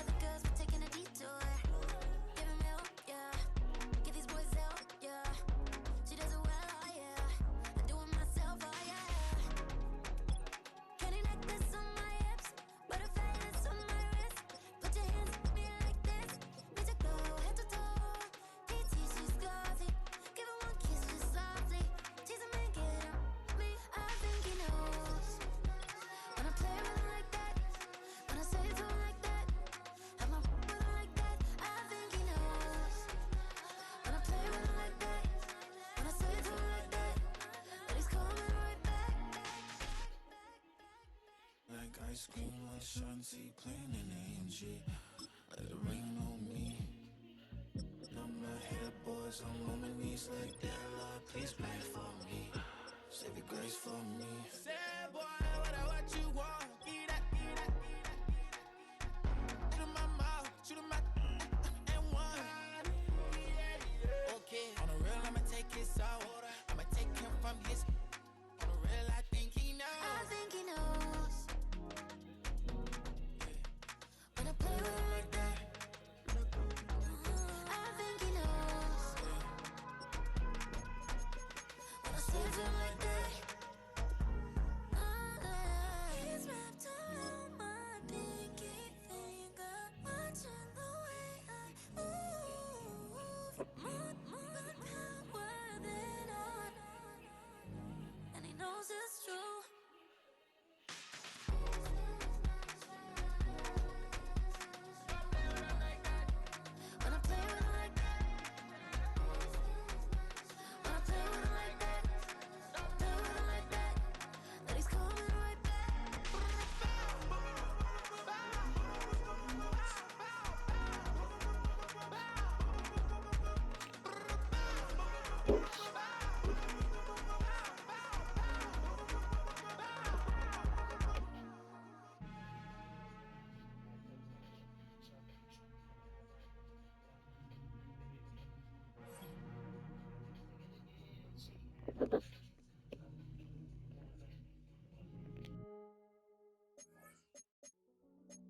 Other girls were taking a detour. Give 'em hell, yeah. Give these boys hell, yeah. She does it well, oh yeah. I do it myself, oh yeah. Candy necklace on my hips, butterflies on my wrist. Put your hands on me like this. Bitch, I go head to toe. PT, she's glossy. Give her one kiss just softly. Tease him and get him. Me, I think he knows. When I play with him like that, when I say it to him like that, have my with him like that, I think he knows. When I play with him like that, when I say it to him like that, that he's coming right back. Like ice cream, like Shanti playing in AMG. Let it rain on me. Know my head boys, I'm on my knees like that. Lord, please pray for me. Save your grace for me. Sad boy, what you want? Eat that, eat that, eat that. Shoot in my mouth, shoot in my and one. Okay, on the real, I'ma take his soul. I'ma take him from his. On the real, I think he knows. I think he knows. When I play with him like that, I think he knows. When I say it to him like that, he's wrapped around my pinky finger, watching the way I move. More power than on, and he knows it's true. When I play with him like that, when I play with him like that, play with him like that, that he's coming right back.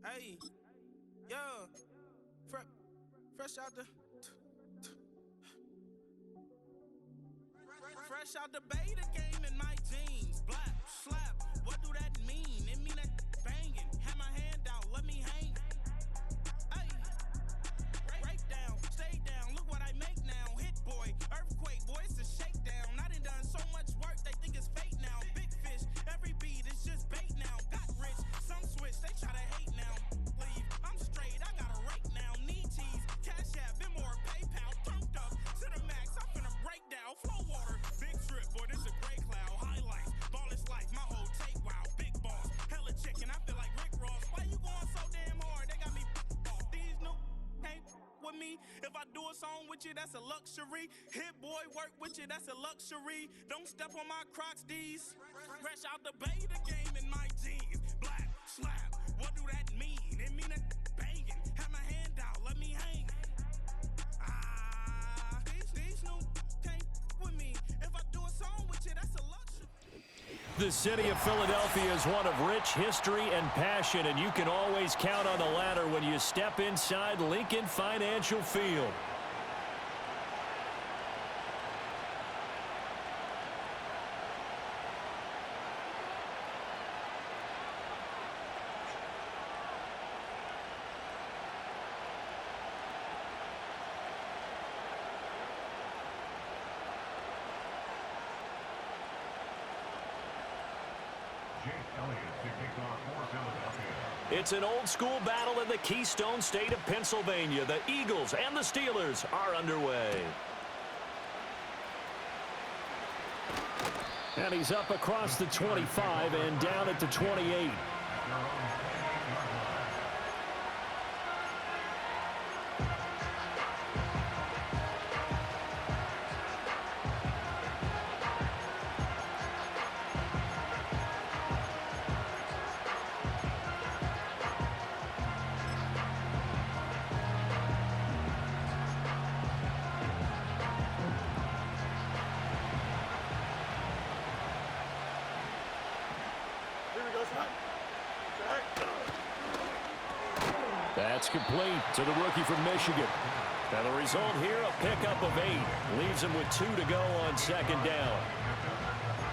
Hey, yo, fresh out the, fresh out the beta game in my jeans. Black slap, what do that mean? It mean that banging. Have my hand out, let me hang. Hey, break down, stay down. Look what I make now. Hit boy, earthquake, boy, it's a shakedown. I done so much work, they think it's fake now. Big fish, every beat is just bait now. Got rich, some switch, they try to hate now. Leave, I'm straight, I got a rake now. Need cheese, cash app, been more PayPal. Turned up to the max, I'm finna break down. Flow water, big trip, boy, this a gray cloud. Highlights, ball is life, my whole take wow. Big boss, hella chicken, I feel like Rick Ross. Why you going so damn hard? They got me off. These new can't with me. If I do a song with you, that's a luxury. Hit boy, work with you, that's a luxury. Don't step on my Crocs, D's. Fresh out the beta game in my jeans. Black slap, what do that mean? It mean that banging. Have my hand out, let me hang. These new can't with me. If I do a song with you, that's a luxury. The city of Philadelphia is one of rich history and passion, and you can always count on the latter when you step inside Lincoln Financial Field. It's an old-school battle in the Keystone State of Pennsylvania. The Eagles and the Steelers are underway. And he's up across the 25 and down at the 28. Here we go, son. Zach. That's complete to the rookie from Michigan. And the result here, a pickup of 8. Leaves him with 2 to go on second down.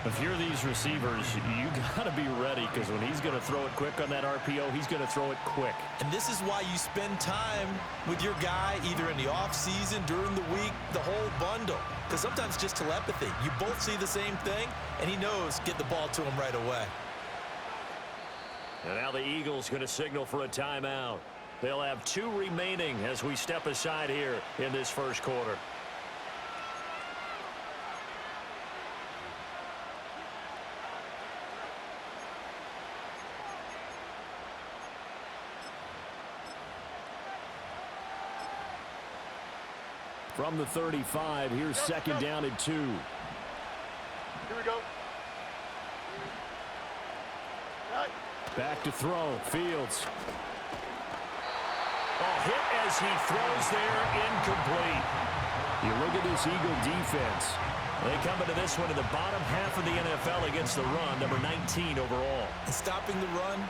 If you're these receivers, you got to be ready, because when he's going to throw it quick on that RPO, he's going to throw it quick. And this is why you spend time with your guy either in the offseason, during the week, the whole bundle. Because sometimes just telepathy. You both see the same thing, and he knows get the ball to him right away. And now the Eagles going to signal for a timeout. They'll have 2 remaining as we step aside here in this first quarter. From the 35, here's second down and 2. Here we go. Right. Back to throw. Fields. Hit as he throws there, incomplete. You look at this Eagle defense. They come into this one in the bottom half of the NFL against the run, number 19 overall. And stopping the run,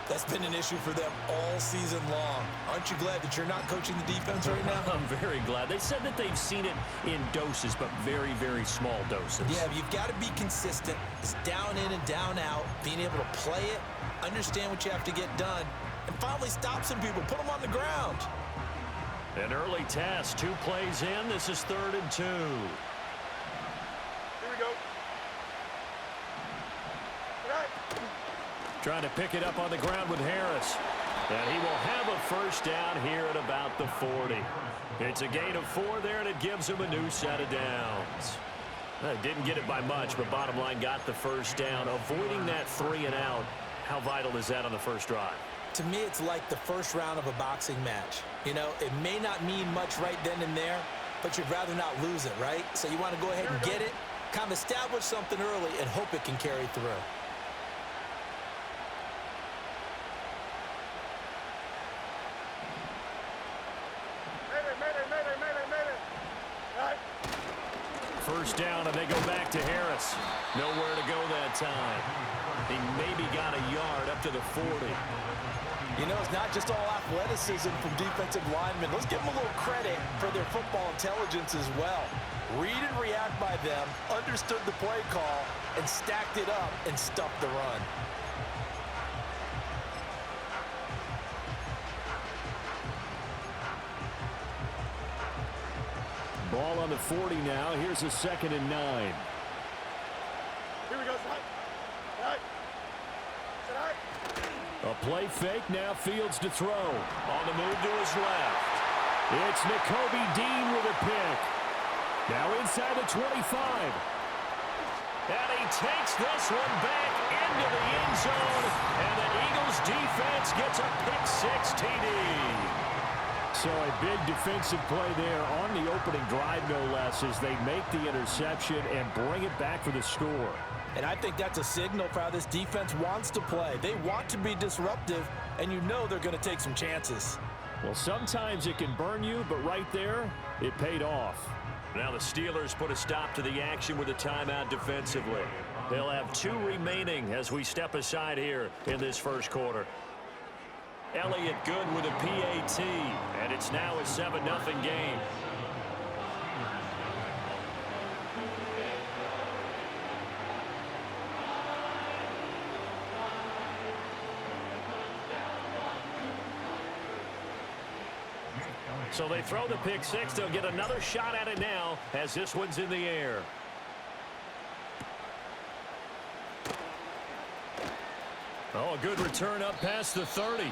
that's been an issue for them all season long. Aren't you glad that you're not coaching the defense right now? I'm very glad. They said that they've seen it in doses, but very, very small doses. Yeah, you've got to be consistent. It's down in and down out, being able to play it, understand what you have to get done, and finally stop some people, put them on the ground. An early test, 2 plays in. This is 3rd and 2. Here we go. Right. Trying to pick it up on the ground with Harris. And he will have a first down here at about the 40. It's a gain of 4 there, and it gives him a new set of downs. Didn't get it by much, but bottom line got the first down. Avoiding that 3 and out, how vital is that on the first drive? To me, it's like the first round of a boxing match. You know, it may not mean much right then and there, but you'd rather not lose it, right? So you want to go ahead and get it, kind of establish something early, and hope it can carry through. Right. First down, and they go back to Harris. Nowhere to go that time. He maybe got a yard up to the 40. You know, it's not just all athleticism from defensive linemen. Let's give them a little credit for their football intelligence as well. Read and react by them, understood the play call, and stacked it up and stuffed the run. Ball on the 40 now. Here's a 2nd and 9. Here we go. Right. Right. A play fake, now Fields to throw. On the move to his left. It's Nakobe Dean with a pick. Now inside the 25. And he takes this one back into the end zone. And the Eagles defense gets a pick-6 TD. So a big defensive play there on the opening drive, no less, as they make the interception and bring it back for the score. And I think that's a signal for how this defense wants to play. They want to be disruptive, and you know they're going to take some chances. Well, sometimes it can burn you, but right there, it paid off. Now the Steelers put a stop to the action with a timeout defensively. They'll have 2 remaining as we step aside here in this first quarter. Elliott good with a PAT, and it's now a 7-0 game. So they throw the pick-6. They'll get another shot at it now as this one's in the air. Oh, a good return up past the 30.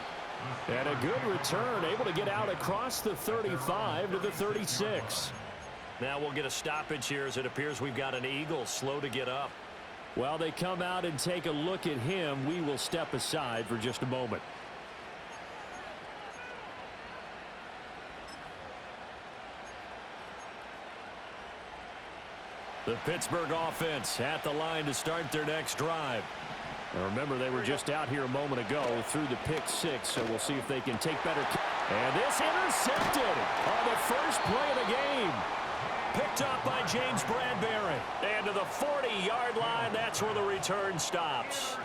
And a good return, able to get out across the 35 to the 36. Now we'll get a stoppage here as it appears we've got an Eagle slow to get up. While they come out and take a look at him, we will step aside for just a moment. The Pittsburgh offense at the line to start their next drive. Now remember, they were just out here a moment ago through the pick-6, so we'll see if they can take better. And this intercepted on the first play of the game. Picked up by James Bradbury. And to the 40-yard line, that's where the return stops.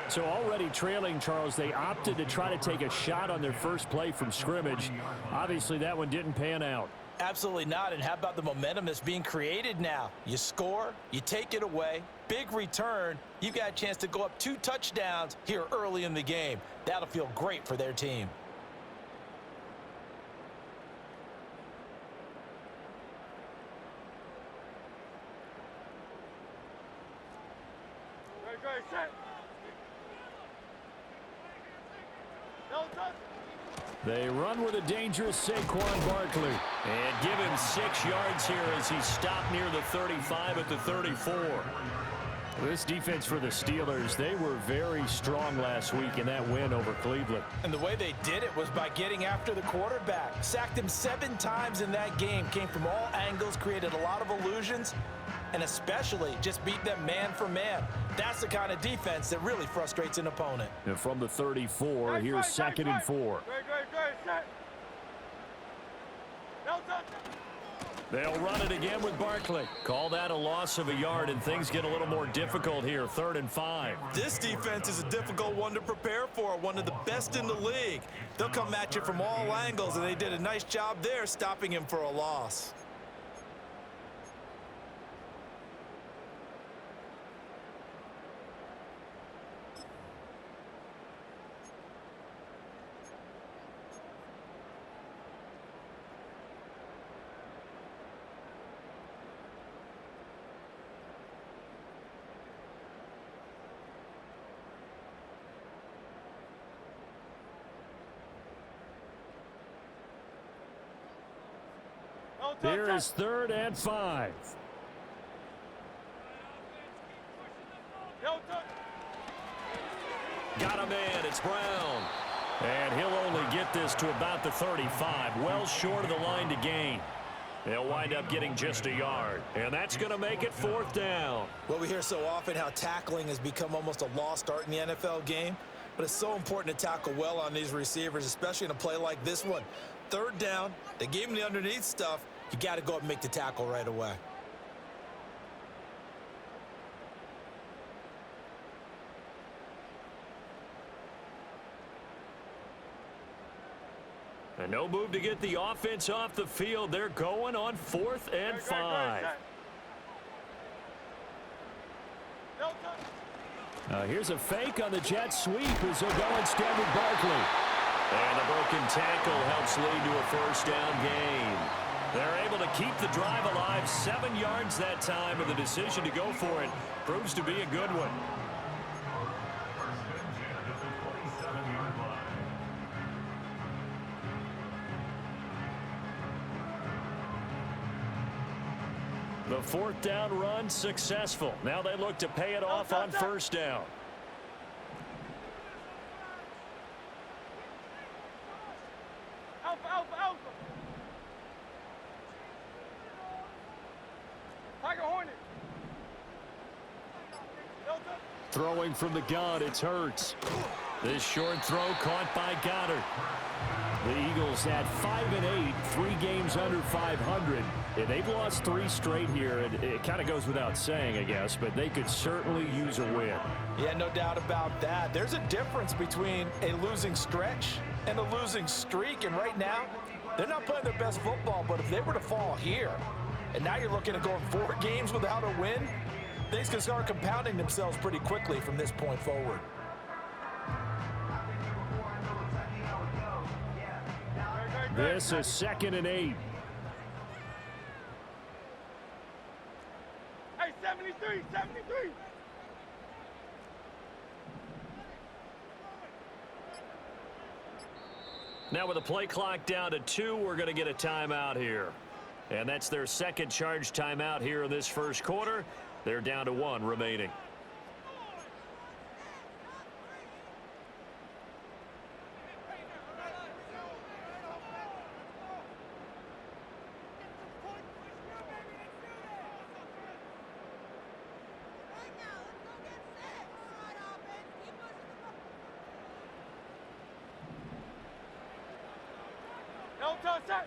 So already trailing, Charles, they opted to try to take a shot on their first play from scrimmage. Obviously, that one didn't pan out. Absolutely not. And how about the momentum that's being created now? You score, you take it away, big return. You got a chance to go up 2 touchdowns here early in the game. That'll feel great for their team. Great, set. No touch. They run with a dangerous Saquon Barkley and give him 6 yards here as he's stopped near the 35 at the 34. This defense for the Steelers, they were very strong last week in that win over Cleveland. And the way they did it was by getting after the quarterback. Sacked him 7 times in that game. Came from all angles, created a lot of illusions, and especially just beat them man for man. That's the kind of defense that really frustrates an opponent. And from the 34, here's 2nd and 4. Great, set. No touch. They'll run it again with Barkley. Call that a loss of a yard, and things get a little more difficult here, 3rd and 5. This defense is a difficult one to prepare for, one of the best in the league. They'll come at you from all angles, and they did a nice job there stopping him for a loss. Here is 3rd and 5. No touch. Got a man. It's Brown. And he'll only get this to about the 35. Well short of the line to gain. They'll wind up getting just a yard. And that's going to make it 4th down. Well, we hear so often how tackling has become almost a lost art in the NFL game. But it's so important to tackle well on these receivers, especially in a play like this one. 3rd down, they gave him the underneath stuff. You got to go up and make the tackle right away. And no move to get the offense off the field. They're going on 4th and 5. No touch. Here's a fake on the jet sweep as they'll go instead with Barkley. And a broken tackle helps lead to a 1st down gain. They're able to keep the drive alive, 7 yards that time, and the decision to go for it proves to be a good one. The 4th down run successful. Now they look to pay it off on 1st down. Alpha. Tiger Hornet. No touch. Throwing from the gun, it's Hurts. This short throw caught by Goddard. The Eagles at 5-8, 3 games under 500. They've lost 3 straight here, and it kind of goes without saying, I guess, but they could certainly use a win. Yeah, no doubt about that. There's a difference between a losing stretch and a losing streak, and right now, they're not playing their best football, but if they were to fall here, and now you're looking at going 4 games without a win, things can start compounding themselves pretty quickly from this point forward. This is 2nd and 8. Hey, 73. Now with the play clock down to 2, we're going to get a timeout here. And that's their 2nd charge timeout here in this 1st quarter. They're down to 1 remaining. No touch.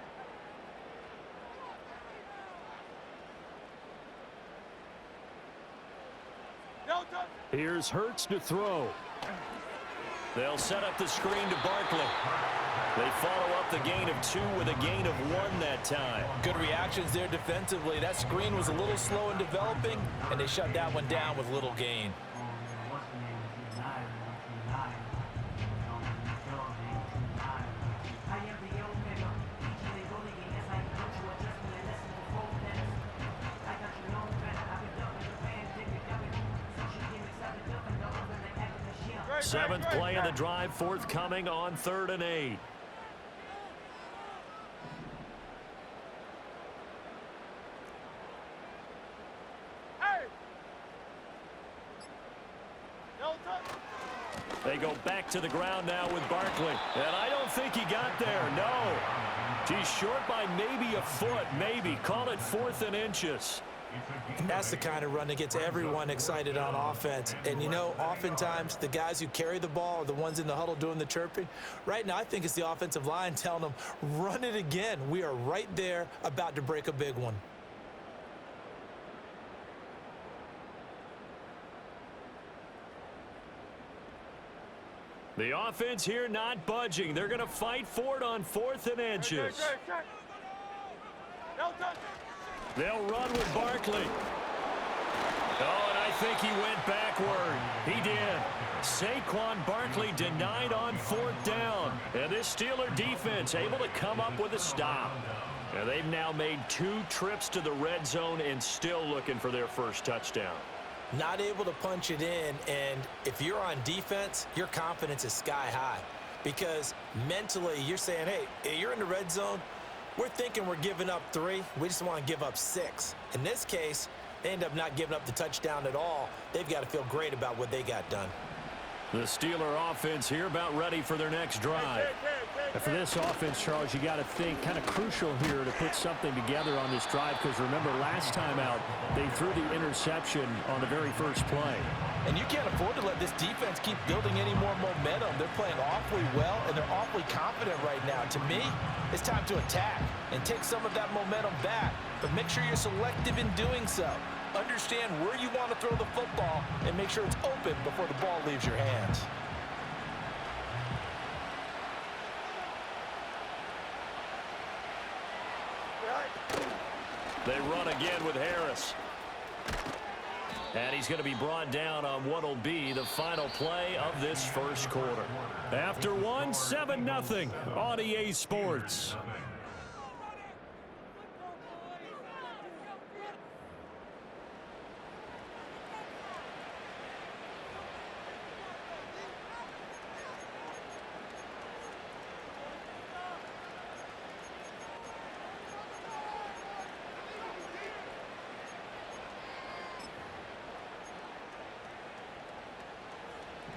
No touch. Here's Hurts to throw. They'll set up the screen to Barkley. They follow up the gain of 2 with a gain of 1 that time. Good reactions there defensively. That screen was a little slow in developing, and they shut that one down with little gain. Seventh play of the drive forthcoming on 3rd and 8. They go back to the ground now with Barkley. And I don't think he got there. No. He's short by maybe a foot, maybe. Call it 4th and inches. And that's the kind of run that gets everyone excited on offense. And, you know, oftentimes the guys who carry the ball are the ones in the huddle doing the chirping. Right now, I think it's the offensive line telling them, run it again. We are right there about to break a big one. The offense here not budging. They're going to fight for it on 4th and inches. They'll run with Barkley. Oh, and I think he went backward. He did. Saquon Barkley denied on 4th down. And this Steeler defense able to come up with a stop. And they've now made 2 trips to the red zone and still looking for their first touchdown. Not able to punch it in, and if you're on defense, your confidence is sky high. Because mentally, you're saying, hey, you're in the red zone. We're thinking we're giving up 3. We just want to give up 6. In this case, they end up not giving up the touchdown at all. They've got to feel great about what they got done. The Steeler offense here about ready for their next drive. And for this offense, Charles, you got to think kind of crucial here to put something together on this drive, because remember last time out they threw the interception on the very first play. And you can't afford to let this defense keep building any more momentum. They're playing awfully well, and they're awfully confident right now. To me, it's time to attack and take some of that momentum back, but make sure you're selective in doing so. Understand where you want to throw the football and make sure it's open before the ball leaves your hands. They run again with Harris. And he's going to be brought down on what will be the final play of this first quarter. After 1, 7-0 on EA Sports.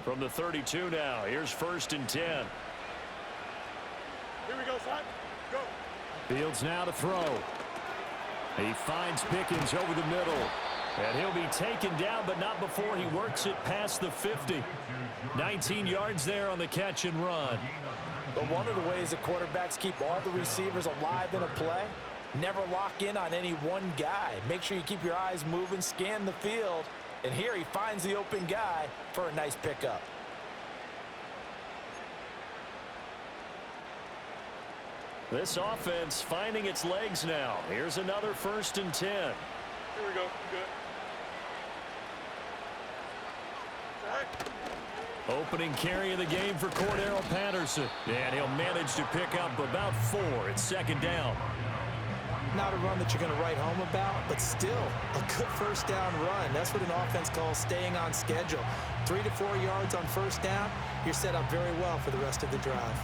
From the 32 now, here's 1st and 10. Here we go, son. Go. Fields now to throw. He finds Pickens over the middle. And he'll be taken down, but not before he works it past the 50. 19 yards there on the catch and run. But one of the ways that quarterbacks keep all the receivers alive in a play, never lock in on any one guy. Make sure you keep your eyes moving, scan the field. And here he finds the open guy for a nice pickup. This offense finding its legs now. Here's another 1st and 10. Here we go. Good. Opening carry of the game for Cordero Patterson. And he'll manage to pick up about 4 at 2nd down. Not a run that you're going to write home about, but still a good 1st down run. That's what an offense calls staying on schedule. 3 to 4 yards on 1st down, you're set up very well for the rest of the drive.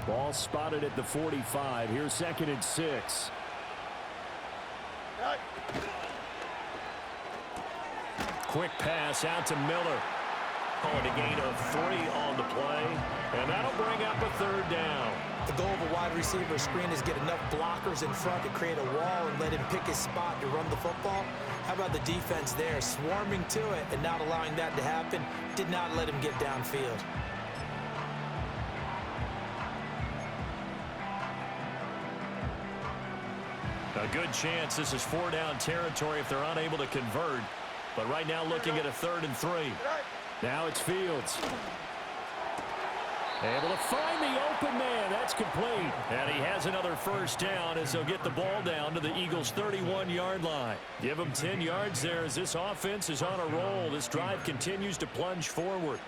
Ball spotted at the 45. Here's 2nd and 6. Quick pass out to Miller. Calling a gain of 3 on the play, and that'll bring up a 3rd down. The goal of a wide receiver screen is get enough blockers in front to create a wall and let him pick his spot to run the football. How about the defense there, swarming to it and not allowing that to happen? Did not let him get downfield. A good chance this is 4-down territory if they're unable to convert. But right now looking at a 3rd and 3. Now it's Fields. Able to find the open man. That's complete. And he has another 1st down as they'll get the ball down to the Eagles' 31-yard line. Give them 10 yards there as this offense is on a roll. This drive continues to plunge forward.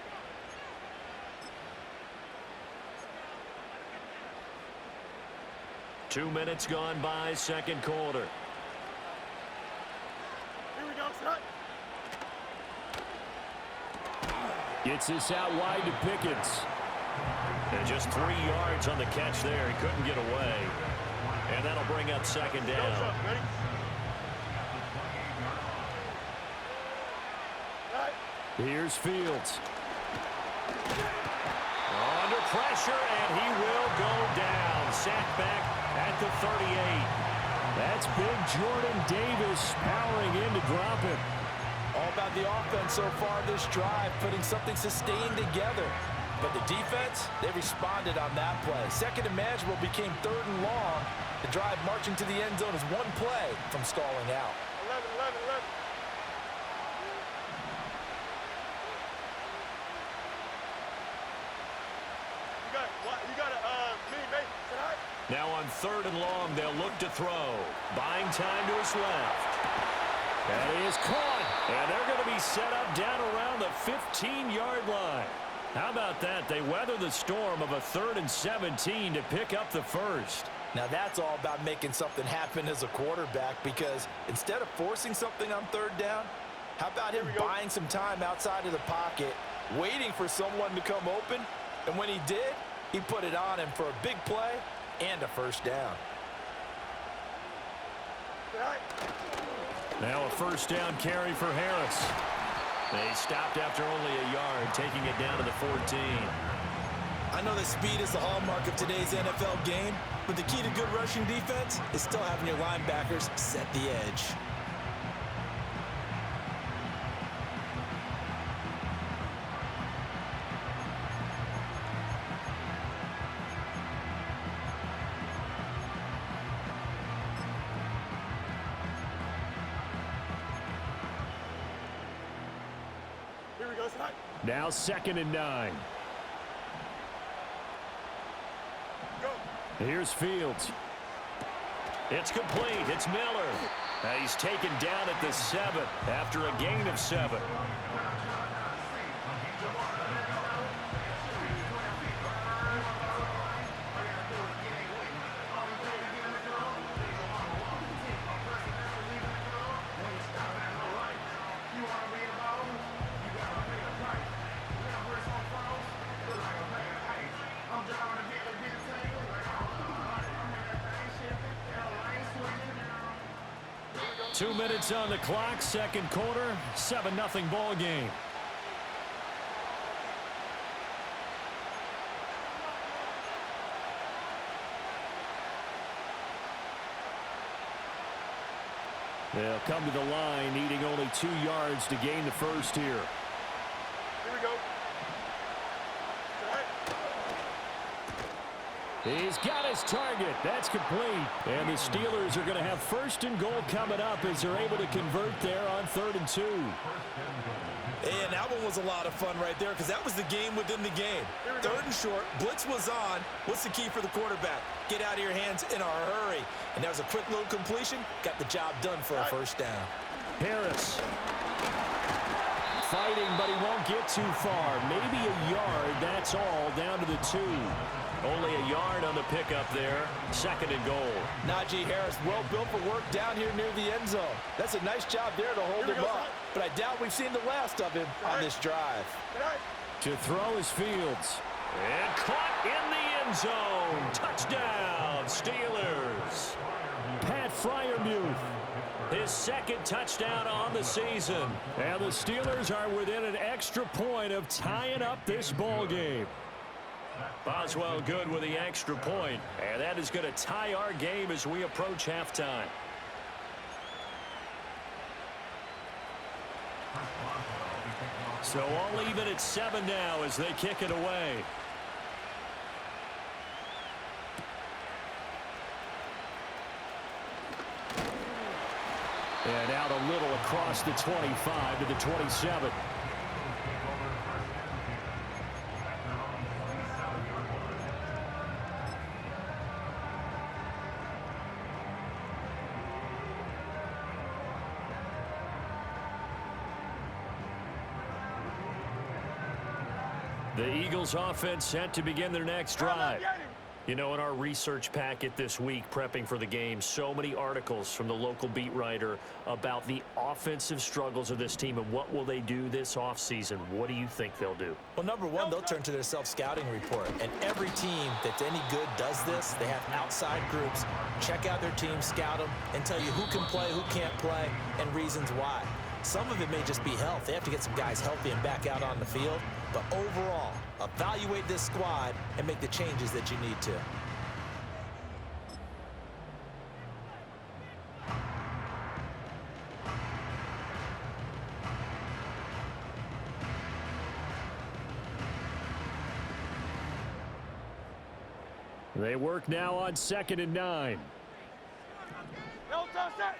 Two minutes gone by, 2nd quarter. Here we go, son. Gets this out wide to Pickens. And just 3 yards on the catch there. He couldn't get away. And that'll bring up 2nd down. Ready? Here's Fields. Under pressure, and he will go down. Sacked back at the 38. That's big Jordan Davis powering in to drop it. All about the offense so far this drive, putting something sustained together. But the defense, they responded on that play. 2nd and manageable became 3rd and long. The drive marching to the end zone is 1 play from stalling out. 11, 11, 11. You got a mini base tonight? Now on 3rd and long, they'll look to throw. Buying time to his left. And he is caught. And they're going to be set up down around the 15-yard line. How about that? They weather the storm of a 3rd and 17 to pick up the 1st. Now that's all about making something happen as a quarterback, because instead of forcing something on 3rd down, how about him buying some time outside of the pocket, waiting for someone to come open, and when he did, he put it on him for a big play and a 1st down. Now a 1st down carry for Harris. They stopped after only a yard, taking it down to the 14. I know that speed is the hallmark of today's NFL game, but the key to good rushing defense is still having your linebackers set the edge. Here we go, son. Now 2nd and 9. Go. Here's Fields. It's complete. It's Miller. He's taken down at the 7 after a gain of 7. Two minutes on the clock, 2nd quarter, 7-0 ball game. They'll come to the line, needing only 2 yards to gain the 1st here. Here we go. He's got his target. That's complete. And the Steelers are going to have 1st and goal coming up as they're able to convert there on 3rd and 2. And that one was a lot of fun right there, because that was the game within the game. 3rd and short, blitz was on. What's the key for the quarterback? Get out of your hands in a hurry. And that was a quick little completion. Got the job done for a 1st down. Harris. Fighting, but he won't get too far. Maybe a yard, that's all, down to the 2. Only a yard on the pickup there. 2nd and goal. Najee Harris, well built for work down here near the end zone. That's a nice job there to hold him up. But I doubt we've seen the last of him on this drive. To throw is Fields. And caught in the end zone. Touchdown, Steelers. Pat Freiermuth. His second touchdown on the season. And the Steelers are within an extra point of tying up this ball game. Boswell good with the extra point, and that is going to tie our game as we approach halftime. So all even at 7 now as they kick it away. And out a little across the 25 to the 27. The Eagles offense set to begin their next drive. You know, in our research packet this week, prepping for the game, so many articles from the local beat writer about the offensive struggles of this team and what will they do this offseason. What do you think they'll do? Well, number one, they'll turn to their self-scouting report. And every team that's any good does this. They have outside groups. Check out their team, scout them, and tell you who can play, who can't play, and reasons why. Some of it may just be health. They have to get some guys healthy and back out on the field. But overall, evaluate this squad and make the changes that you need to. They work now on 2nd and 9. No touch that.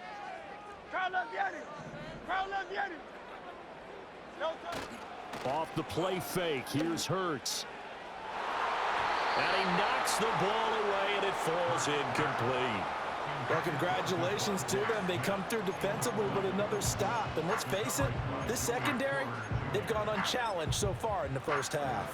Crowd left Yeti. Crowd left Yeti. No touch. Off the play fake, here's Hurts. And he knocks the ball away, and it falls incomplete. Well, congratulations to them. They come through defensively with another stop. And let's face it, this secondary, they've gone unchallenged so far in the first half.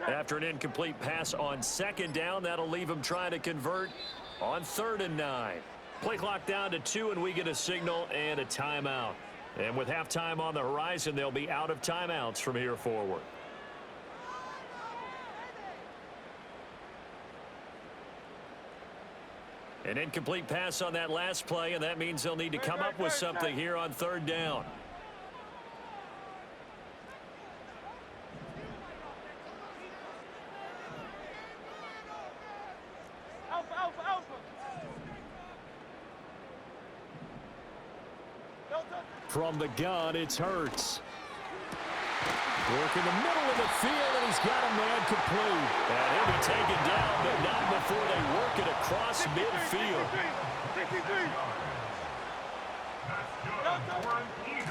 After an incomplete pass on 2nd down, that'll leave him trying to convert on 3rd and 9. Play clock down to 2, and we get a signal and a timeout. And with halftime on the horizon, they'll be out of timeouts from here forward. An incomplete pass on that last play, and that means they'll need to come up with something here on 3rd down. From the gun, it's Hurts. Work in the middle of the field, and he's got a man complete. And he'll be taken down, but not before they work it across midfield.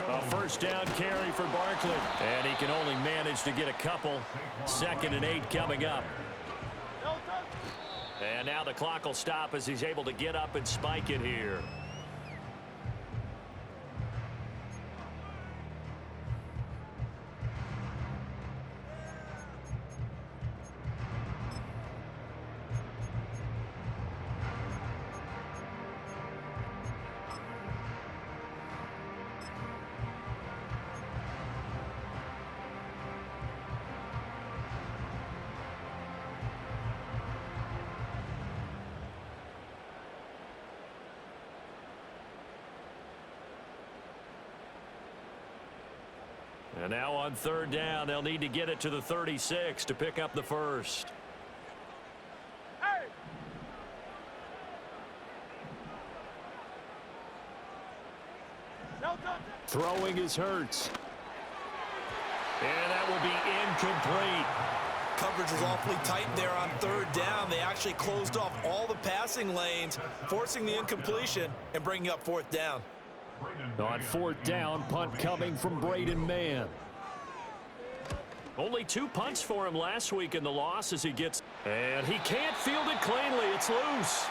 A first down carry for Barkley. And he can only manage to get a couple. 2nd and 8 coming up. And now the clock will stop as he's able to get up and spike it here. And now on 3rd down, they'll need to get it to the 36 to pick up the first. Hey! No touch. Throwing is Hurts. And that will be incomplete. Coverage was awfully tight there on 3rd down. They actually closed off all the passing lanes, forcing the incompletion and bringing up 4th down. On 4th down, punt coming from Braden Mann. Only 2 punts for him last week in the loss as he gets... And he can't field it cleanly. It's loose.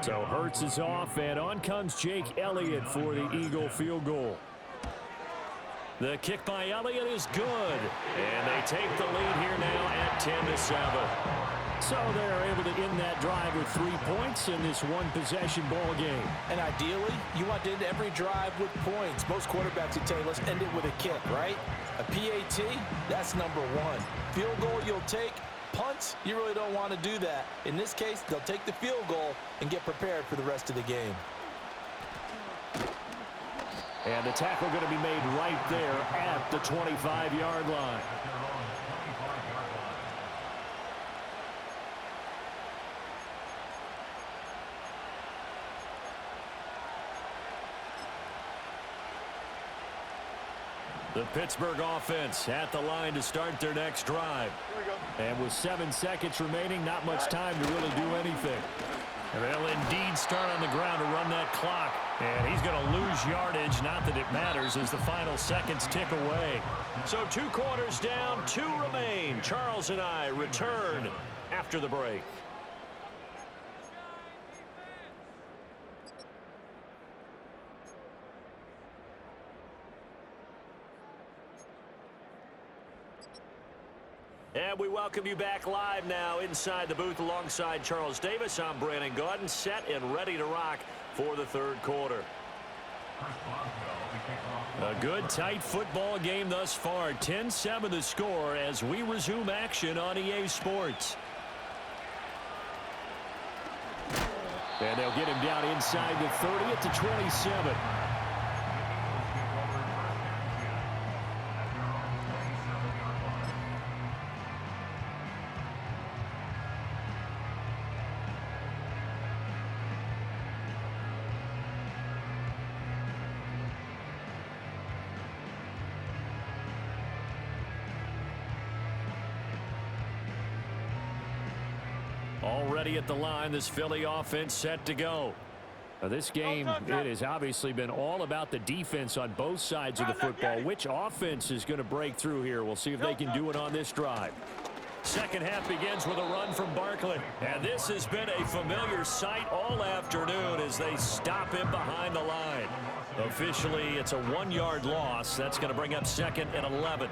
So Hurts is off, and on comes Jake Elliott for the Eagle field goal. The kick by Elliott is good, and they take the lead here now at 10-7. So they're able to end that drive with 3 points in this one-possession ball game. And ideally, you want to end every drive with points. Most quarterbacks would tell you, let's end it with a kick, right? A PAT, that's number one. Field goal you'll take. Punts, you really don't want to do that. In this case, they'll take the field goal and get prepared for the rest of the game. And the tackle going to be made right there at the 25-yard line. The Pittsburgh offense at the line to start their next drive. And with 7 seconds remaining, not much time to really do anything. And they'll indeed start on the ground to run that clock. And he's going to lose yardage. Not that it matters as the final seconds tick away. So 2 quarters down, 2 remain. Charles and I return after the break. And we welcome you back live now inside the booth alongside Charles Davis. I'm Brandon Gaudin, set and ready to rock for the third quarter. A good, tight football game thus far. 10-7 the score as we resume action on EA Sports. And they'll get him down inside the 30 at the 27. Already at the line, this Philly offense set to go. Now this game, it has obviously been all about the defense on both sides of the football. Which offense is going to break through here? We'll see if they can do it on this drive. Second half begins with a run from Barkley. And this has been a familiar sight all afternoon as they stop him behind the line. Officially, it's a 1-yard loss. That's going to bring up 2nd and 11.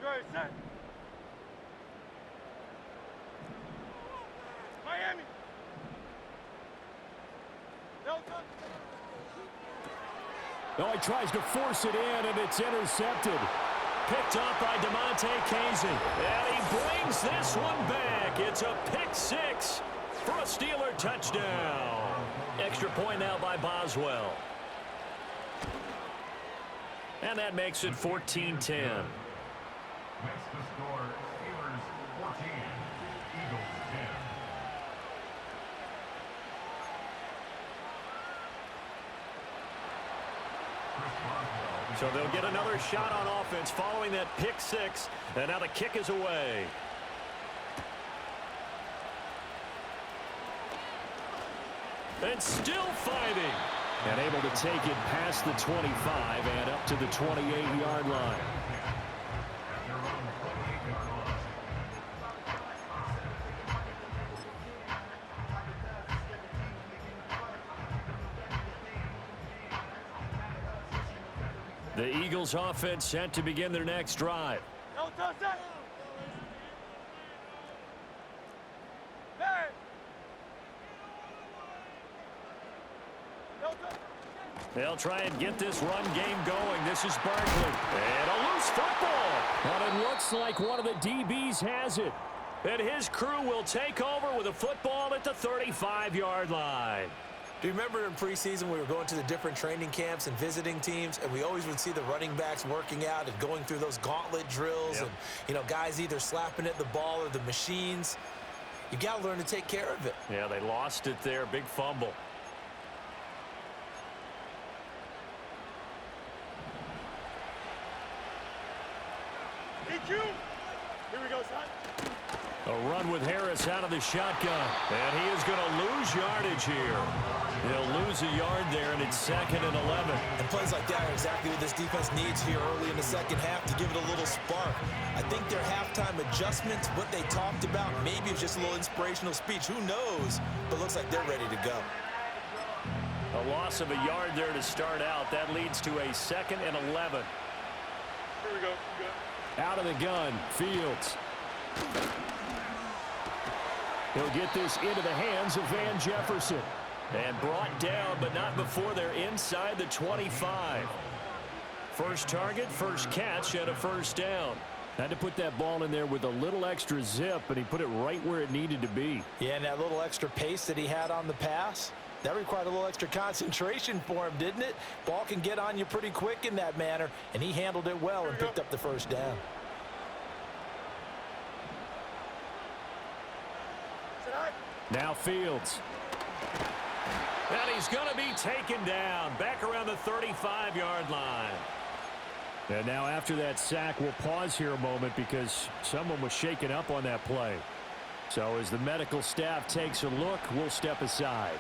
Great, set. Miami. Oh, he tries to force it in, and it's intercepted. Picked up by DeMonte Casey. And he brings this one back. It's a pick 6 for a Steeler touchdown. Extra point now by Boswell. And that makes it 14-10. Makes the score Steelers 14, Eagles 10. So they'll get another shot on offense following that pick 6. And now the kick is away. And still fighting. And able to take it past the 25 and up to the 28-yard line. The Eagles offense set to begin their next drive. No touch that. Hey. No touch. They'll try and get this run game going. This is Barkley. And a loose football. And it looks like one of the DBs has it. And his crew will take over with a football at the 35-yard line. Do you remember in preseason we were going to the different training camps and visiting teams, and we always would see the running backs working out and going through those gauntlet drills, and, you know, guys either slapping at the ball or the machines. You got to learn to take care of it. Yeah, they lost it there. Big fumble. DQ. Here we go, son. A run with Harris out of the shotgun. And he is going to lose yardage here. He'll lose a yard there, and it's 2nd and 11. And plays like that are exactly what this defense needs here early in the second half to give it a little spark. I think their halftime adjustments, what they talked about, maybe it's just a little inspirational speech. Who knows? But looks like they're ready to go. A loss of a yard there to start out. That leads to a 2nd and 11. Here we go. Out of the gun, Fields. He'll get this into the hands of Van Jefferson. And brought down, but not before they're inside the 25. First target, first catch, and a first down. Had to put that ball in there with a little extra zip, and he put it right where it needed to be. Yeah, and that little extra pace that he had on the pass, that required a little extra concentration for him, didn't it? Ball can get on you pretty quick in that manner, and he handled it well and picked up the first down. Now Fields. And he's going to be taken down back around the 35-yard line. And now after that sack, we'll pause here a moment because someone was shaken up on that play. So as the medical staff takes a look, we'll step aside.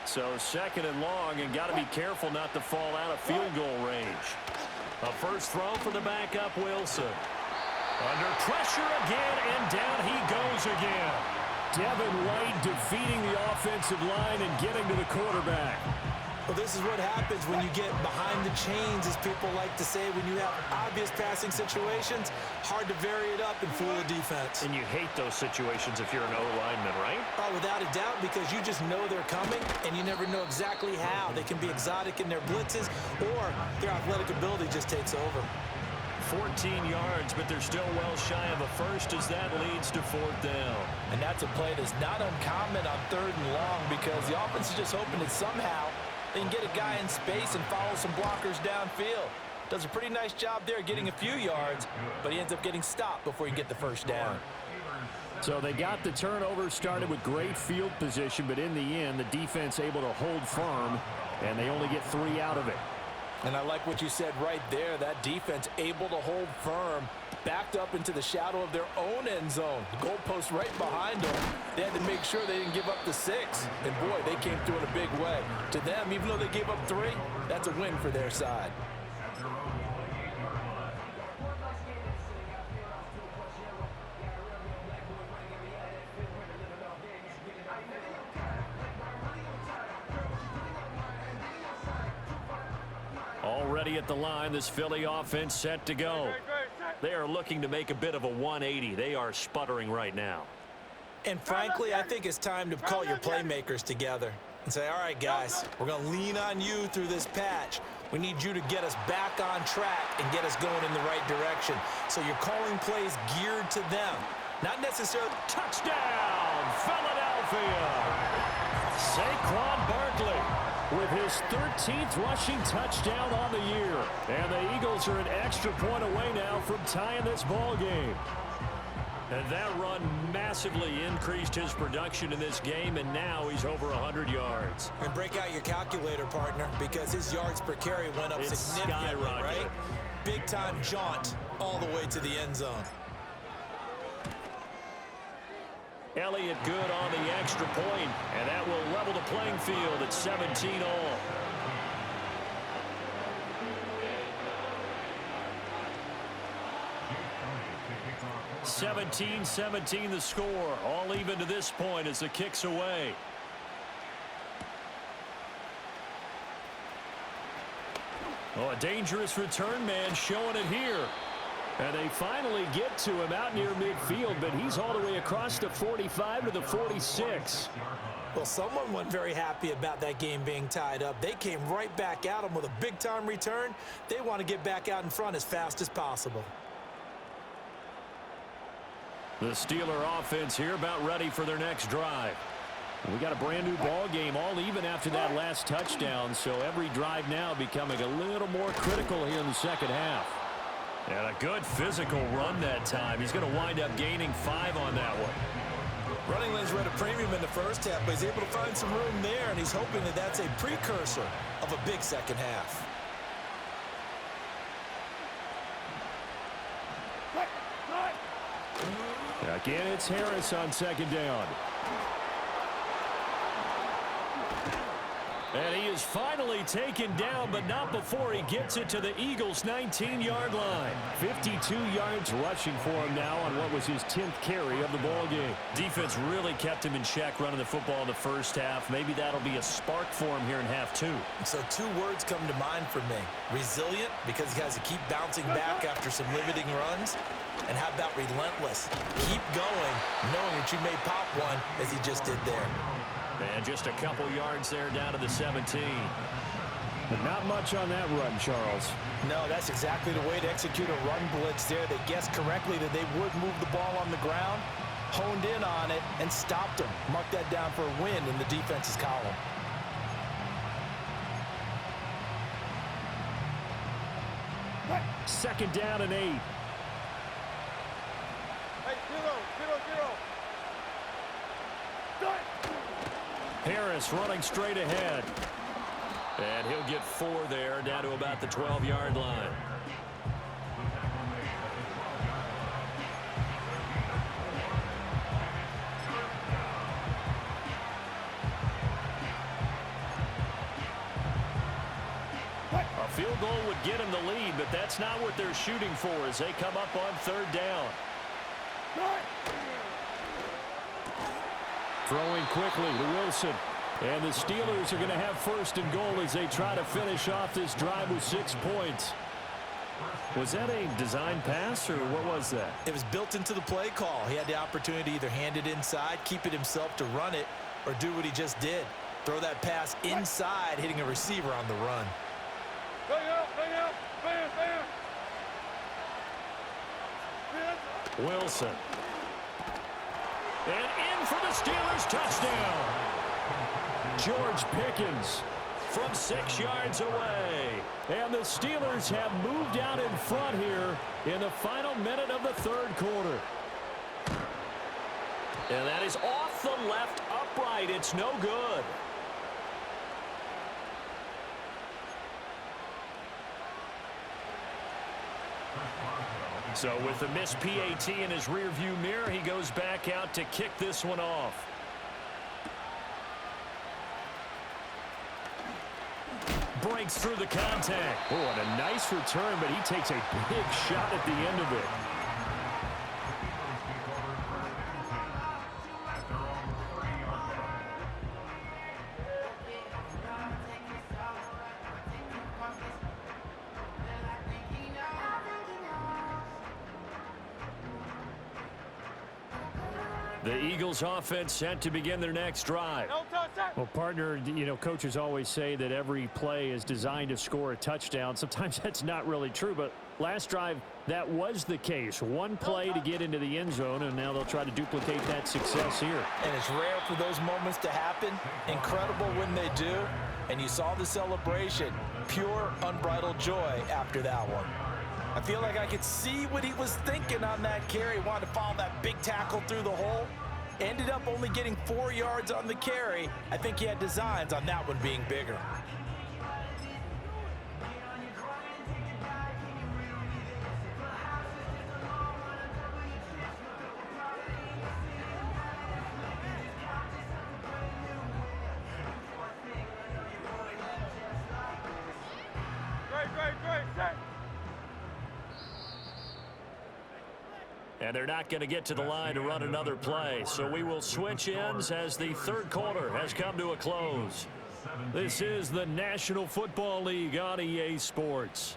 So 2nd and long, and got to be careful not to fall out of field goal range. A first throw for the backup, Wilson. Under pressure again, and down he goes again. Devin White defeating the offensive line and getting to the quarterback. Well, this is what happens when you get behind the chains, as people like to say. When you have obvious passing situations, hard to vary it up and fool the defense. And you hate those situations if you're an O-lineman, right? Oh, without a doubt, because you just know they're coming, and you never know exactly how. They can be exotic in their blitzes, or their athletic ability just takes over. 14 yards, but they're still well shy of a first as that leads to 4th down. And that's a play that's not uncommon on 3rd and long because the offense is just hoping that somehow they can get a guy in space and follow some blockers downfield. Does a pretty nice job there getting a few yards, but he ends up getting stopped before he can get the first down. So they got the turnover started with great field position, but in the end, the defense able to hold firm, and they only get 3 out of it. And I like what you said right there. That defense able to hold firm, backed up into the shadow of their own end zone. The goalpost right behind them. They had to make sure they didn't give up the 6. And, boy, they came through in a big way. To them, even though they gave up 3, that's a win for their side. Already at the line, this Philly offense set to go. They are looking to make a bit of a 180. They are sputtering right now. And frankly, I think it's time to call your playmakers together and say, all right, guys, we're going to lean on you through this patch. We need you to get us back on track and get us going in the right direction. So you're calling plays geared to them. Not necessarily. Touchdown, Philadelphia! Saquon Barkley with his 13th rushing touchdown on the year. And the Eagles are an extra point away now from tying this ball game. And that run massively increased his production in this game, and now he's over 100 yards. And break out your calculator, partner, because his yards per carry went up significantly, right? Big-time jaunt all the way to the end zone. Elliott good on the extra point, and that will level the playing field at 17 all. (17-17) the score, all even to this point as the kick's away. Oh, a dangerous return man showing it here. And they finally get to him out near midfield, but he's all the way across the 45 to the 46. Well, someone wasn't very happy about that game being tied up. They came right back at him with a big-time return. They want to get back out in front as fast as possible. The Steeler offense here about ready for their next drive. We got a brand new ball game, all even after that last touchdown, so every drive now becoming a little more critical here in the second half. And a good physical run that time. He's going to wind up gaining 5 on that one. Running lanes were at a premium in the first half, but he's able to find some room there, and he's hoping that that's a precursor of a big second half. Again, it's Harris on second down. And he is finally taken down, but not before he gets it to the Eagles' 19-yard line. 52 yards rushing for him now on what was his 10th carry of the ball game. Defense really kept him in check running the football in the first half. Maybe that'll be a spark for him here in half two. So two words come to mind for me. Resilient, because he has to keep bouncing back after some limiting runs. And how about relentless? Keep going, knowing that you may pop one, as he just did there. And just a couple yards there down to the 17. But not much on that run, Charles. No, that's exactly the way to execute a run blitz there. They guessed correctly that they would move the ball on the ground, honed in on it, and stopped them. Mark that down for a win in the defense's column. Second down and 8. Hey, 0-0-0. Harris running straight ahead. And he'll get 4 there, down to about the 12-yard line. A field goal would get him the lead, but that's not what they're shooting for as they come up on third down. Throwing quickly to Wilson. And the Steelers are going to have first and goal as they try to finish off this drive with 6 points. Was that a design pass, or what was that? It was built into the play call. He had the opportunity to either hand it inside, keep it himself to run it, or do what he just did. Throw that pass inside, hitting a receiver on the run. Wilson. And in for the Steelers, touchdown. George Pickens From 6 yards away. And the Steelers have moved out in front here in the final minute of the third quarter. And that is off the left upright. It's no good. So with the missed PAT in his rearview mirror, he goes back out to kick this one off. Breaks through the contact. Oh, and a nice return, but he takes a big shot at the end of it. The Eagles offense set to begin their next drive. Well, partner, you know, coaches always say that every play is designed to score a touchdown. Sometimes that's not really true, but last drive, that was the case. One play to get into the end zone, and now they'll try to duplicate that success here. And it's rare for those moments to happen. Incredible when they do. And you saw the celebration. Pure, unbridled joy after that one. I feel like I could see what he was thinking on that carry. Wanted to follow that big tackle through the hole. Ended up only getting 4 yards on the carry. I think he had designs on that one being bigger. And they're not going to get to the line to run another play. So we will switch ends as the third quarter has come to a close. This is the National Football League on EA Sports.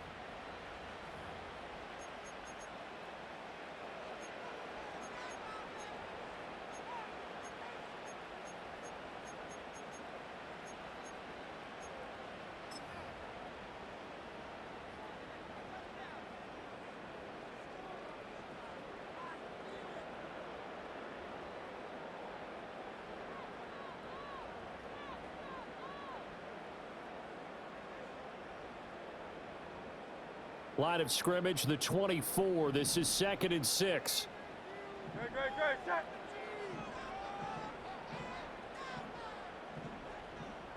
Line of scrimmage, the 24. This is 2nd and 6.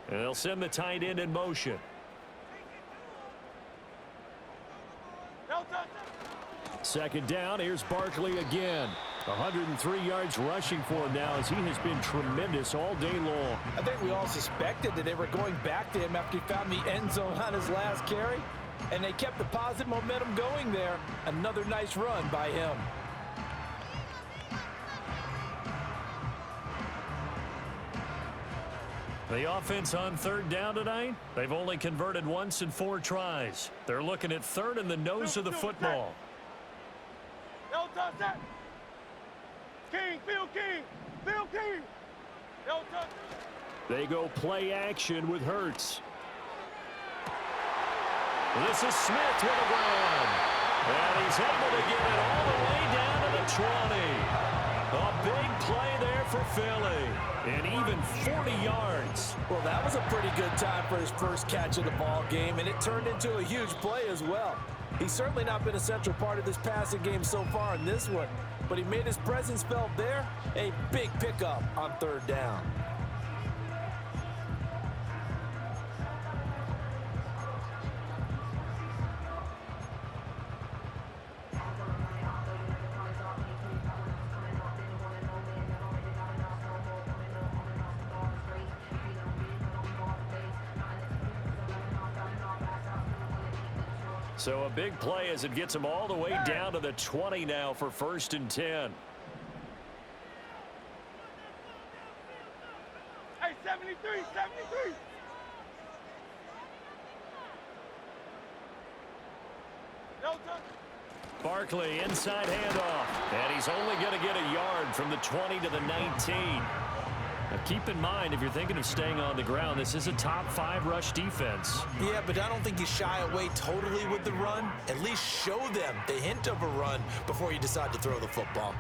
And they'll send the tight end in motion. Second down, here's Barkley again. 103 yards rushing for him now, as he has been tremendous all day long. I think we all suspected that they were going back to him after he found the end zone on his last carry, and they kept the positive momentum going there. Another nice run by him. The offense on third down tonight, they've only converted once in 4 tries. They're looking at third in the nose of the football. No touch that. King, Phil King, Phil King. No touch. They go play action with Hurts. This is Smith with a run. And he's able to get it all the way down to the 20. A big play there for Philly. And even 40 yards. Well, that was a pretty good time for his first catch of the ball game, and it turned into a huge play as well. He's certainly not been a central part of this passing game so far in this one, but he made his presence felt there. A big pickup on third down. So a big play as it gets him all the way down to the 20 now for 1st and 10. Hey, 73, 73. No touch. Barkley inside handoff. And he's only going to get a yard from the 20 to the 19. Now keep in mind, if you're thinking of staying on the ground, this is a top 5 rush defense. Yeah, but I don't think you shy away totally with the run. At least show them the hint of a run before you decide to throw the football.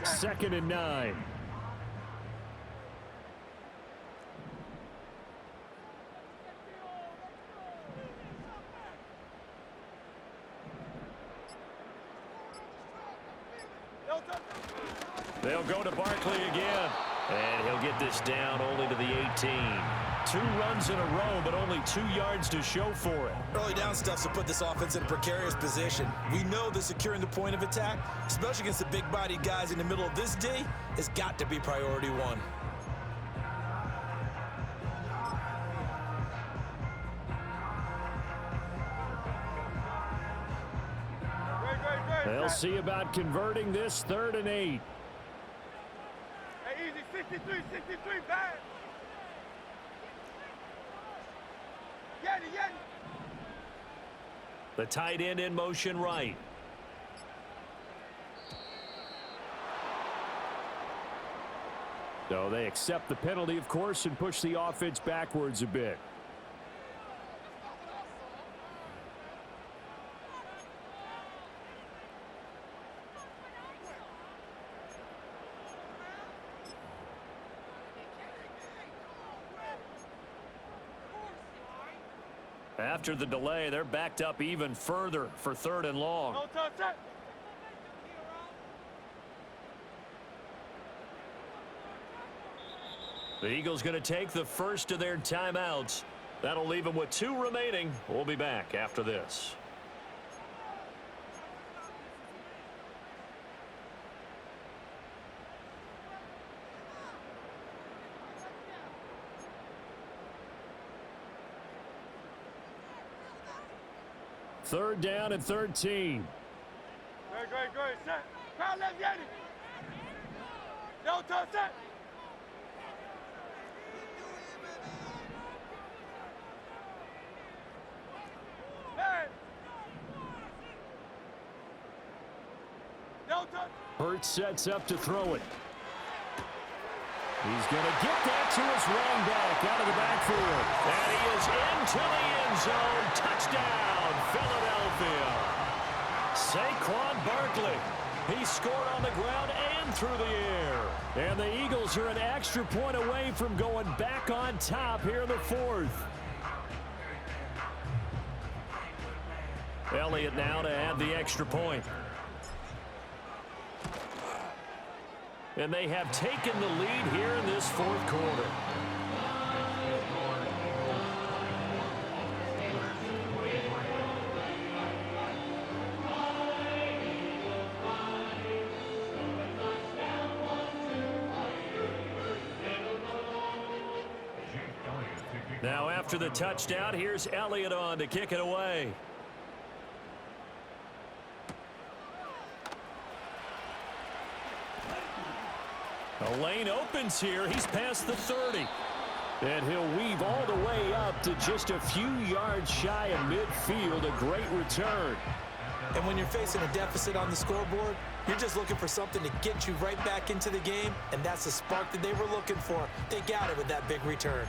Second and 9. They'll go to Barkley again. And he'll get this down only to the 18. 2 runs in a row, but only 2 yards to show for it. Early down stuff to put this offense in a precarious position. We know that securing the point of attack, especially against the big-bodied guys in the middle of this D, has got to be priority 1. They'll see about converting this 3rd and 8. Hey, easy, 63, 63, bad. Yeti. The tight end in motion right. So they accept the penalty, of course, and push the offense backwards a bit. After the delay, they're backed up even further for 3rd and long. No touch that. The Eagles going to take the first of their timeouts. That'll leave them with 2 remaining. We'll be back after this. Third down and 13. Great. Set. Crowd left, Yeti. No touch that. Hey. No touch. Hurts sets up to throw it. He's going to get that to his running back out of the backfield. And he is into the end zone. Touchdown, Philadelphia. Saquon Barkley. He scored on the ground and through the air. And the Eagles are an extra point away from going back on top here in the 4th. Elliott now to add the extra point. And they have taken the lead here in this fourth quarter. Now after the touchdown, here's Elliott on to kick it away. A lane opens here. He's past the 30. And he'll weave all the way up to just a few yards shy of midfield. A great return. And when you're facing a deficit on the scoreboard, you're just looking for something to get you right back into the game, and that's the spark that they were looking for. They got it with that big return.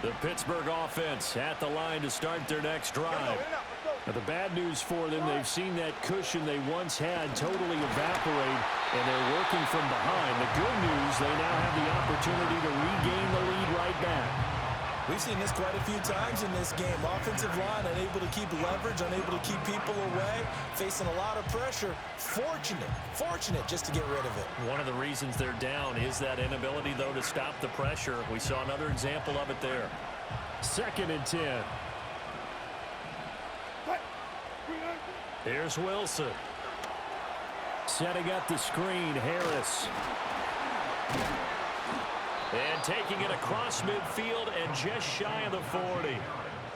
The Pittsburgh offense at the line to start their next drive. Now, the bad news for them, they've seen that cushion they once had totally evaporate, and they're working from behind. The good news, they now have the opportunity to regain the lead right back. We've seen this quite a few times in this game. Offensive line unable to keep leverage, unable to keep people away, facing a lot of pressure. Fortunate just to get rid of it. One of the reasons they're down is that inability, though, to stop the pressure. We saw another example of it there. 2nd and 10. Here's Wilson. Setting up the screen, Harris. And taking it across midfield and just shy of the 40.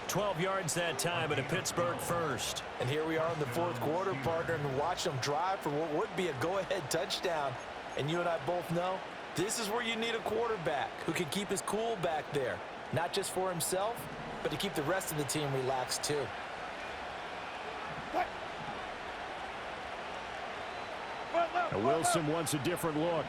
12 yards that time and a Pittsburgh first. And here we are in the fourth quarter, partner, and watch them drive for what would be a go-ahead touchdown. And you and I both know this is where you need a quarterback who can keep his cool back there. Not just for himself, but to keep the rest of the team relaxed too. Now Wilson wants a different look.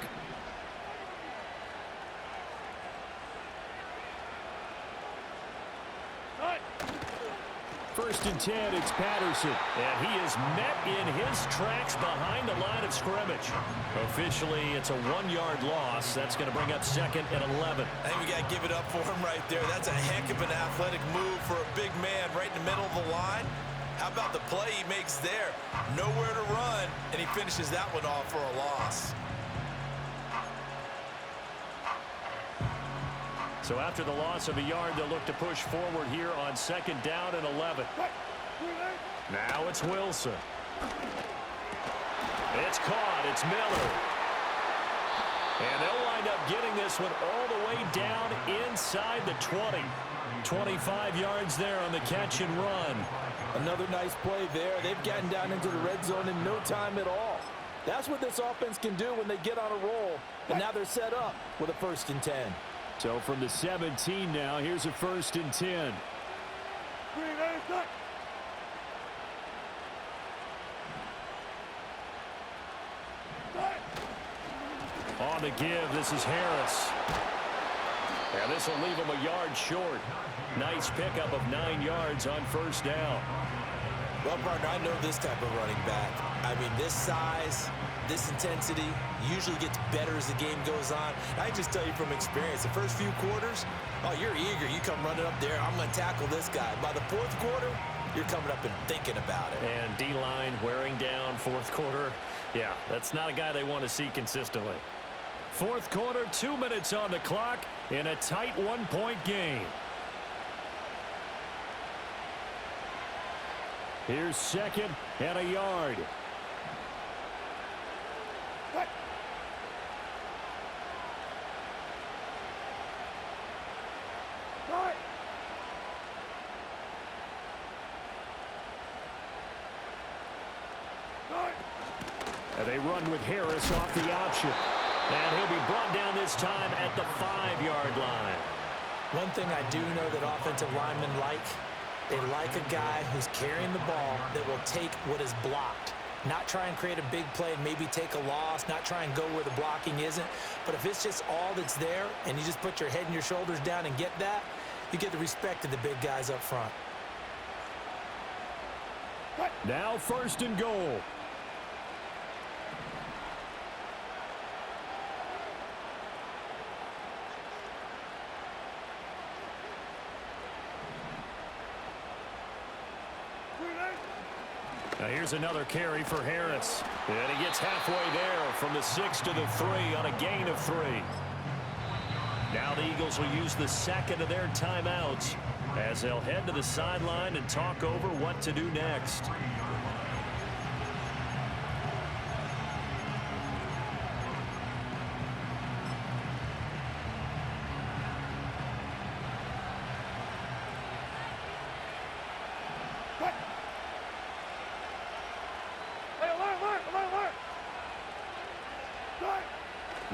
First and 10, it's Patterson. And he is met in his tracks behind the line of scrimmage. Officially, it's a 1-yard loss. That's going to bring up 2nd and 11. I think we got to give it up for him right there. That's a heck of an athletic move for a big man right in the middle of the line. How about the play he makes there? Nowhere to run, and he finishes that one off for a loss. So after the loss of a yard, they'll look to push forward here on 2nd down and 11. Now it's Wilson. It's caught. It's Miller. And they'll wind up getting this one all the way down inside the 20. 25 yards there on the catch and run. Another nice play there. They've gotten down into the red zone in no time at all. That's what this offense can do when they get on a roll. And now they're set up with a 1st and 10. So from the 17 now, here's a 1st and 10. On the give, this is Harris. And this will leave him a yard short. Nice pickup of 9 yards on 1st down. Well, partner, I know this type of running back. I mean, this size, this intensity usually gets better as the game goes on. I just tell you from experience, the first few quarters, oh, you're eager. You come running up there, I'm going to tackle this guy. By the 4th quarter, you're coming up and thinking about it. And D-line wearing down 4th quarter. Yeah, that's not a guy they want to see consistently. 4th quarter, 2 minutes on the clock in a tight 1-point game. Here's 2nd and a yard. And they run with Harris off the option. And he'll be brought down this time at the 5-yard line. One thing I do know that offensive linemen like, they like a guy who's carrying the ball that will take what is blocked. Not try and create a big play and maybe take a loss, not try and go where the blocking isn't. But if it's just all that's there and you just put your head and your shoulders down and get that, you get the respect of the big guys up front. Now 1st and goal. Now here's another carry for Harris. And he gets halfway there from the 6 to the 3 on a gain of 3. Now the Eagles will use the second of their timeouts as they'll head to the sideline and talk over what to do next.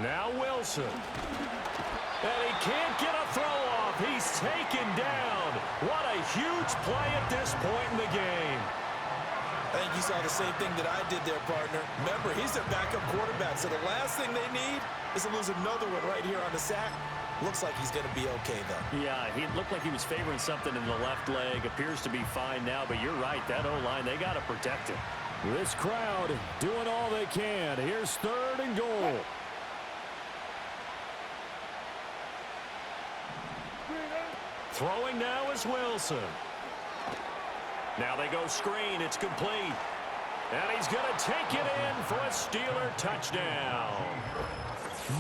Now Wilson. And he can't get a throw off. He's taken down. What a huge play at this point in the game. I think you saw the same thing that I did there, partner. Remember, he's their backup quarterback, so the last thing they need is to lose another one right here on the sack. Looks like he's going to be okay, though. Yeah, he looked like he was favoring something in the left leg. Appears to be fine now, but you're right. That O-line, they got to protect him. This crowd doing all they can. Here's 3rd and goal. Throwing now is Wilson. Now they go screen. It's complete. And he's going to take it in for a Steeler touchdown.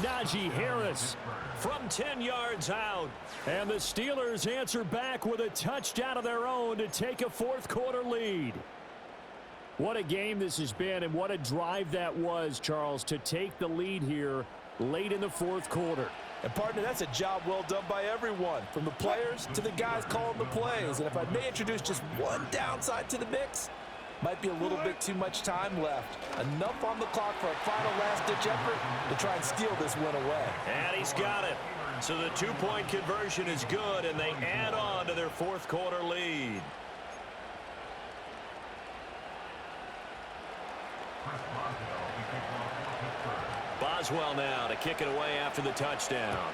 Najee Harris From 10 yards out. And the Steelers answer back with a touchdown of their own to take a 4th quarter lead. What a game this has been, and what a drive that was, Charles, to take the lead here late in the 4th quarter. And, partner, that's a job well done by everyone, from the players to the guys calling the plays. And if I may introduce just one downside to the mix, might be a little bit too much time left. Enough on the clock for a final last-ditch effort to try and steal this win away. And he's got it. So the 2-point conversion is good, and they add on to their 4th quarter lead. Boswell now to kick it away after the touchdown.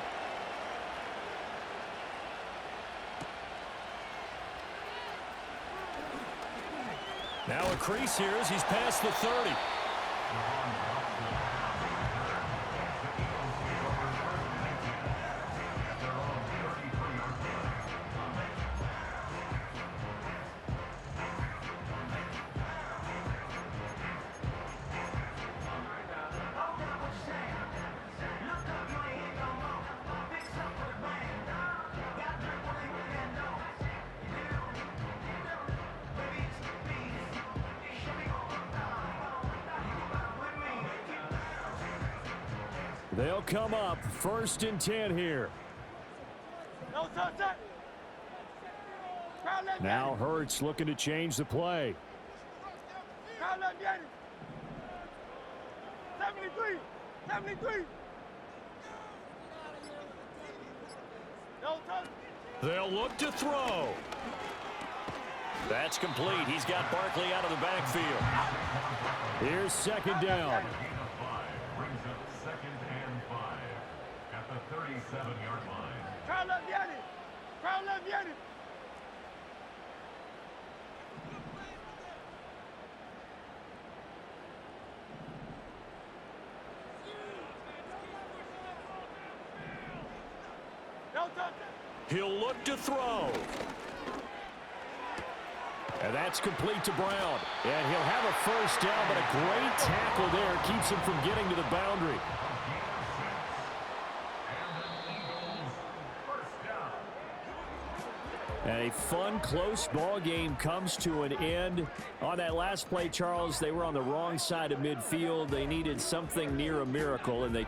Now a crease here as he's past the 30. They'll come up 1st and 10 here. Now Hurts looking to change the play. 73. They'll look to throw. That's complete. He's got Barkley out of the backfield. Here's 2nd down. Brings up 2nd and 5 at the 37-yard line. Crowd left Yanni. Crowd left Yanni. He'll look to throw. And that's complete to Brown. And he'll have a 1st down, but a great tackle there keeps him from getting to the boundary. And a fun, close ball game comes to an end. On that last play, Charles, they were on the wrong side of midfield. They needed something near a miracle, and they